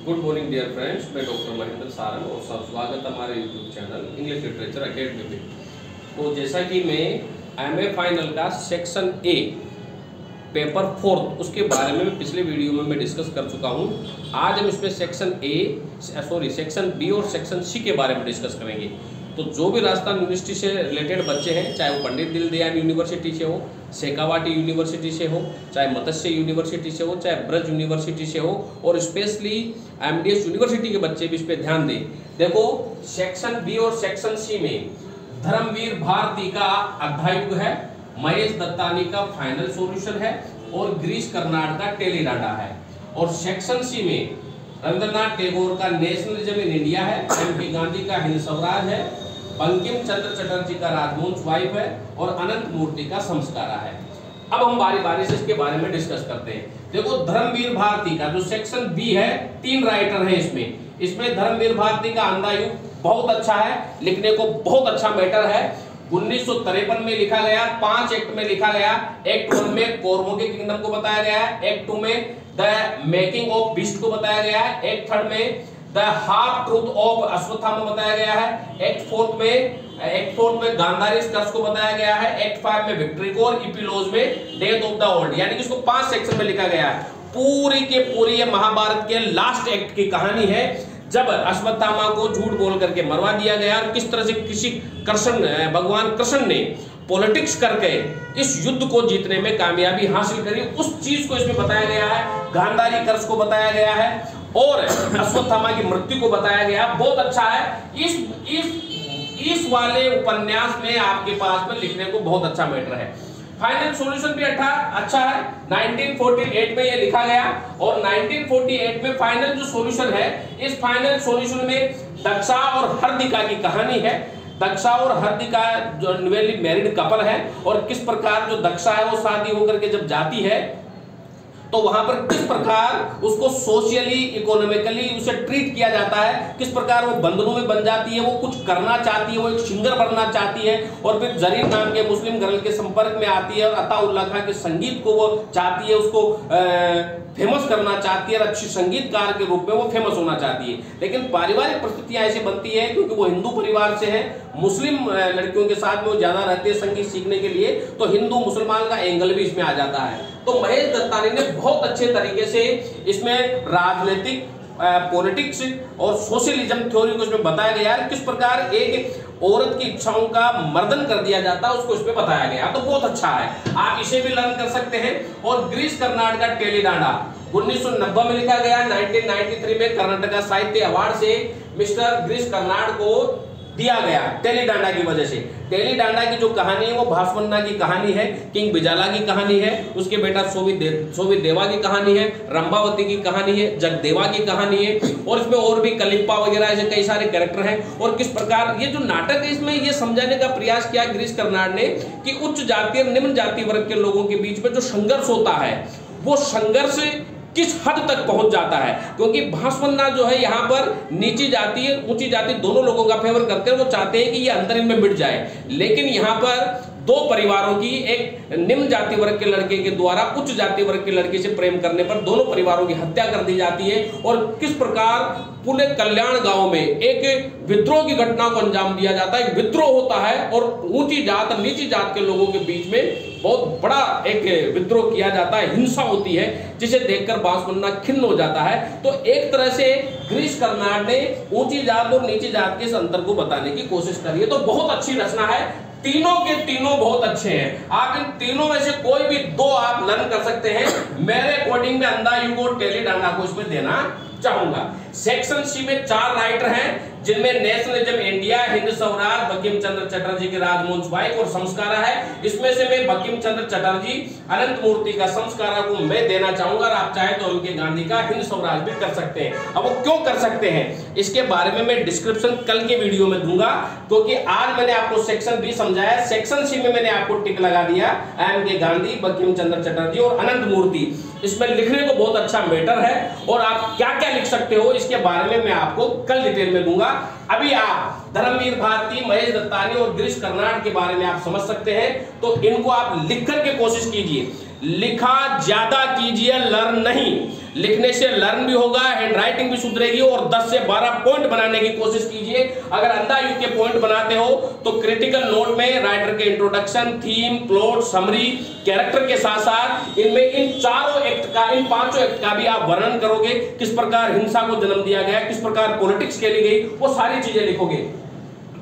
Good morning dear friends, मैं doctor Mahendra Sarang और सब स्वागत है हमारे YouTube channel English literature academy में। तो जैसा कि मैं एमए फाइनल का सेक्शन ए पेपर 4 उसके बारे में पिछले वीडियो में मैं डिस्कस कर चुका हूं। आज हम इसमें सेक्शन बी और सेक्शन सी के बारे में डिस्कस करेंगे। तो जो भी राजस्थान यूनिवर्सिटी से रिलेटेड बच्चे हैं, चाहे वो पंडित दीनदयाल यूनिवर्सिटी से हो, शेखावाटी यूनिवर्सिटी से हो, चाहे मत्स्य यूनिवर्सिटी से हो, चाहे ब्रज यूनिवर्सिटी से हो, और स्पेशली एमडीएस यूनिवर्सिटी के बच्चे भी इस पर ध्यान दें। देखो, सेक्शन बी और सेक्शन सी में धर्मवीर भारती का अध्यायुग है, महेश दत्तानी का फाइनल सॉल्यूशन है और गिरीश कर्नाड का टेली डाटा है। और सेक्शन सी में रविंद्रनाथ टैगोर का नेशनलिज्म इन इंडिया है, एम.पी. गांधी का हिंद स्वराज है, बंकिम चंद्र चटर्जी का राजवंश वाइफ है और अनंत मूर्ति का संस्कारा है। अब हम बारी बारी से इसके बारे में डिस्कस करते हैं। देखो, धर्मवीर भारती का जो सेक्शन बी है, 3 राइटर हैं इसमें धर्मवीर भारती का अंधायुग बहुत अच्छा है, लिखने को बहुत अच्छा मैटर है। 1953 में लिखा गया, 5 एक्ट में लिखा गया। एक्ट 1 में कौरवों के किंगडम को बताया गया है, एक्ट 2 में द मेकिंग ऑफ बीस्ट को बताया गया है, एक्ट 3 में the half truth of Ashwatthama बताया गया है, एक्ट 4 में गांधारी स्कर्स को बताया गया है, एक्ट 5 में विक्ट्री को और इपिलोज में डेथ ऑफ द ओल्ड, यानी कि इसको 5 सेक्शन में लिखा गया है। पूरी के पूरी ये महाभारत के लास्ट एक्ट की कहानी है, जब अश्वत्थामा को झूठ बोल करके मरवा दिया गया और किस तरह से भगवान कृष्ण ने पॉलिटिक्स करके इस युद्ध को जीतने में कामयाबी हासिल करी, उस चीज को इसमें बताया गया है। गांधारी कर्ष को बताया गया है और अश्वत्थामा की मृत्यु को बताया गया। बहुत अच्छा है। इस वाले उपन्यास में आपके पास में लिखने को बहुत अच्छा मैटर है। फाइनल सॉल्यूशन भी अच्छा है। 1948 में ये लिखा गया और 1948 में फाइनल जो सॉल्यूशन है, इस फाइनल सॉल्यूशन में दक्षा और हार्दिका की कहानी है। दक्षा और हार्दिका जो न्यूली मैरिड कपल है और किस प्रकार जो दक्षा है वो शादी होकर के जब जाती है तो वहां पर किस प्रकार उसको सोशली इकोनॉमिकली उसे ट्रीट किया जाता है, किस प्रकार वो बंधनों में बन जाती है, वो कुछ करना चाहती है, वो एक सिंगर बनना चाहती है और फिर जरीन नाम के मुस्लिम गर्ल के संपर्क में आती है और अताउल्लाह खां के संगीत को वो चाहती है, उसको फेमस करना चाहती है और अच्छी संगीतकार के रूप में वो फेमस होना चाहती है। लेकिन पारिवारिक परिस्थितियां ऐसी बनती है क्योंकि वो हिंदू परिवार से है, मुस्लिम लड़कियों के साथ में वो ज्यादा रहते हैं संगीत सीखने के लिए, तो हिंदू मुसलमान का एंगल भी इसमें आ जाता है। तो महेश दत्तानी ने बहुत अच्छे तरीके से इसमें राजनीतिक पॉलिटिक्स और सोशलिज्म थ्योरी को इसमें बताया गया है, किस प्रकार एक औरत की इच्छाओं का मर्दन कर दिया जाता है उसको इसमें बताया गया। तो बहुत अच्छा है, आप इसे भी लर्न कर सकते हैं। और गिरीश कर्नाड का टेली डाटा 1990 में लिखा गया। 1993 में कर्नाटक साहित्य अवार्ड से मिस्टर गिरीश कर्नाड को दिया गया टेली डांडा की वजह से। टेली डांडा की जो कहानी है वो भास्वन्ना की कहानी है, किंग बिजाला की कहानी है, उसके बेटा सोवित देवा की कहानी है, रंभावती की कहानी है, जगदेवा की कहानी है और इसमें और भी कलिप्पा वगैरह ऐसे कई सारे कैरेक्टर हैं। और किस प्रकार ये जो नाटक है इसमें ये समझाने का प्रयास किया गिरीश कर्नाड ने कि उच्च जाति और निम्न जाति वर्ग के लोगों के बीच में जो संघर्ष होता है वो संघर्ष किस हद तक पहुंच जाता है, क्योंकि भास्वन्ना जो है यहाँ पर नीची जाति ऊंची जाति दोनों लोगों का फेवर करते हैं, वो चाहते हैं कि ये अंतर इनमें मिट जाए। लेकिन यहाँ पर 2 परिवारों की, एक निम्न जाति वर्ग के लड़के के द्वारा उच्च जाति वर्ग के लड़के से प्रेम करने पर दोनों परिवारों की हत्या कर दी जाती है और किस प्रकार पूरे कल्याण गांव में एक विद्रोह की घटना को अंजाम दिया जाता है। एक विद्रोह होता है और ऊंची जात और नीची जात के लोगों के बीच में बहुत बड़ा एक विद्रोह किया जाता है, हिंसा होती है, जिसे देखकर भास्वन्ना खिन्न हो जाता है। तो एक तरह से गिरीश कर्नाड ने ऊंची जात और नीची जात के इस अंतर को बताने की कोशिश करी है। तो बहुत अच्छी रचना है, तीनों के तीनों बहुत अच्छे हैं। आप इन तीनों में से कोई भी 2 आप लर्न कर सकते हैं। मेरे अकॉर्डिंग में अंधायुग और टेली डांडा को इसमें देना चाहूंगा। सेक्शन सी में 4 राइटर हैं जिनमें नेशनलिज्म इंडिया, हिंद स्वराज, बंकिम चंद्र चटर्जी के राजवंश वाइफ और संस्कारा है। इसमें से मैं बंकिम चंद्र चटर्जी, अनंत मूर्ति का संस्कारा को मैं देना चाहूंगा और आप चाहे तो उनके गांधी का हिंद स्वराज भी कर सकते हैं। अब वो क्यों कर सकते हैं इसके बारे में मैं डिस्क्रिप्शन कल के वीडियो में दूंगा, क्योंकि आज मैंने आपको सेक्शन बी समझाया। सेक्शन सी में मैंने आपको टिक लगा दिया, एम के गांधी, बंकिम चंद्र चटर्जी और अनंत मूर्ति। इसमें लिखने को बहुत अच्छा मैटर है और आप क्या क्या लिख सकते हो इसके बारे में मैं आपको कल डिटेल में दूंगा। अभी आप धर्मवीर भारती, महेश दत्तानी और गिरीश कर्नाड के बारे में आप समझ सकते हैं, तो इनको आप लिख करके कोशिश कीजिए, लिखा ज्यादा कीजिए, लर्न नहीं। लिखने से लर्न भी होगा, हैंड राइटिंग भी सुधरेगी, और 10 से 12 पॉइंट बनाने की कोशिश कीजिए। अगर अंधायुक्त के पॉइंट बनाते हो तो क्रिटिकल नोट में राइटर के introduction, theme, plot, summary, character के साथ साथ इनमें इन 5 एक्ट का भी आप वर्णन करोगे। किस प्रकार हिंसा को जन्म दिया गया, किस प्रकार पॉलिटिक्स खेली गई, वो सारी चीजें लिखोगे।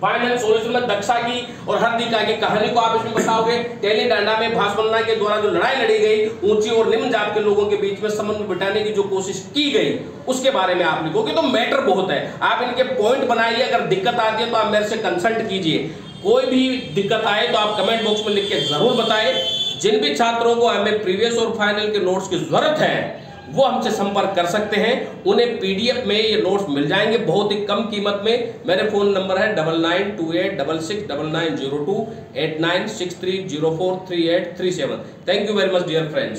फाइनल सॉल्यूशन में दक्षा की और हरदीका की कहानी को आप इसमें बताओगे। टेली डांडा में भाषमन्ना के द्वारा जो लड़ाई लड़ी गई, ऊंची और निम्न जात के लोगों के बीच में संबंध बिठाने की जो कोशिश की गई, उसके बारे में आप लिखोगे। तो मैटर बहुत है, आप इनके पॉइंट बनाइए। अगर दिक्कत आती है तो आप मेरे से कंसल्ट कीजिए। कोई भी दिक्कत आए तो आप कमेंट बॉक्स में लिख के जरूर बताएं। जिन भी छात्रों को हमें प्रीवियस और फाइनल के नोट्स की जरूरत है वो हमसे संपर्क कर सकते हैं। उन्हें पीडीएफ में ये नोट्स मिल जाएंगे बहुत ही कम कीमत में। मेरे फोन नंबर है 9928669902 8963043837। Thank you very much dear friends.